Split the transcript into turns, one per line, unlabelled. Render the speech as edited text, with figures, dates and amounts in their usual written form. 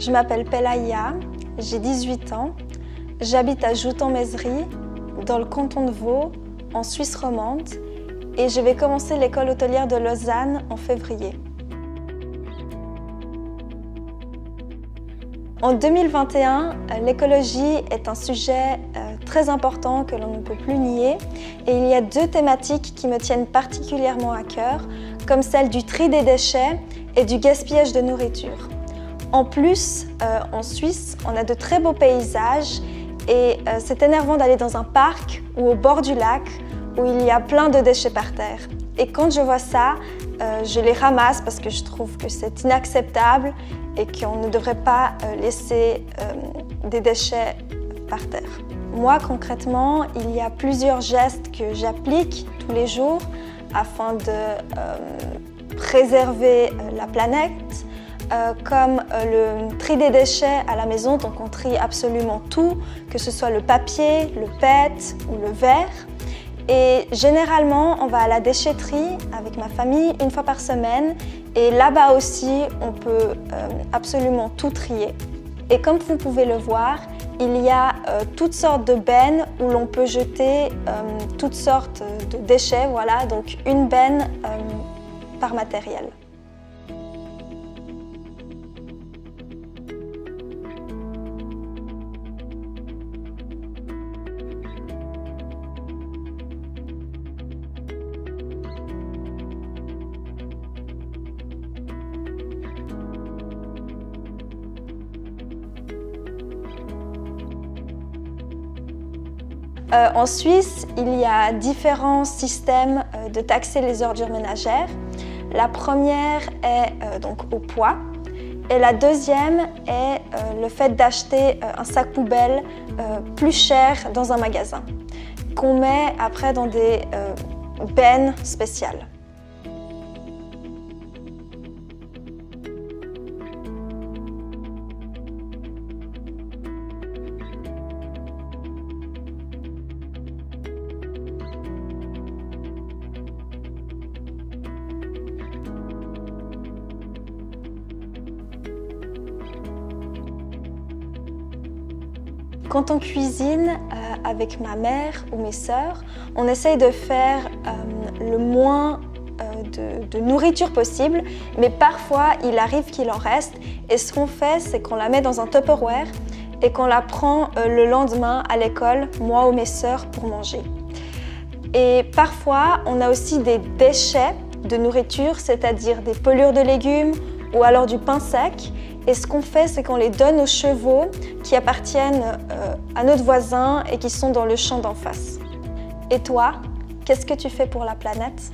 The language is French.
Je m'appelle Pelaïa, j'ai 18 ans, j'habite à Joux-en-Mézerie, dans le canton de Vaud, en Suisse romande, et je vais commencer l'école hôtelière de Lausanne en février. En 2021, l'écologie est un sujet très important que l'on ne peut plus nier, et il y a deux thématiques qui me tiennent particulièrement à cœur, comme celle du tri des déchets et du gaspillage de nourriture. En plus, en Suisse, on a de très beaux paysages et c'est énervant d'aller dans un parc ou au bord du lac où il y a plein de déchets par terre. Et quand je vois ça, je les ramasse parce que je trouve que c'est inacceptable et qu'on ne devrait pas laisser des déchets par terre. Moi, concrètement, il y a plusieurs gestes que j'applique tous les jours afin de préserver la planète, comme le tri des déchets à la maison, donc on trie absolument tout, que ce soit le papier, le PET ou le verre. Et généralement, on va à la déchetterie avec ma famille une fois par semaine et là-bas aussi, on peut absolument tout trier. Et comme vous pouvez le voir, il y a toutes sortes de bennes où l'on peut jeter toutes sortes de déchets, voilà, donc une benne par matériel. En Suisse, il y a différents systèmes de taxer les ordures ménagères. La première est donc au poids et la deuxième est le fait d'acheter un sac poubelle plus cher dans un magasin qu'on met après dans des bennes spéciales. Quand on cuisine avec ma mère ou mes sœurs, on essaye de faire le moins de nourriture possible, mais parfois il arrive qu'il en reste. Et ce qu'on fait, c'est qu'on la met dans un Tupperware et qu'on la prend le lendemain à l'école, moi ou mes sœurs, pour manger. Et parfois, on a aussi des déchets de nourriture, c'est-à-dire des pelures de légumes ou alors du pain sec. Et ce qu'on fait, c'est qu'on les donne aux chevaux qui appartiennent à notre voisin et qui sont dans le champ d'en face. Et toi, qu'est-ce que tu fais pour la planète ?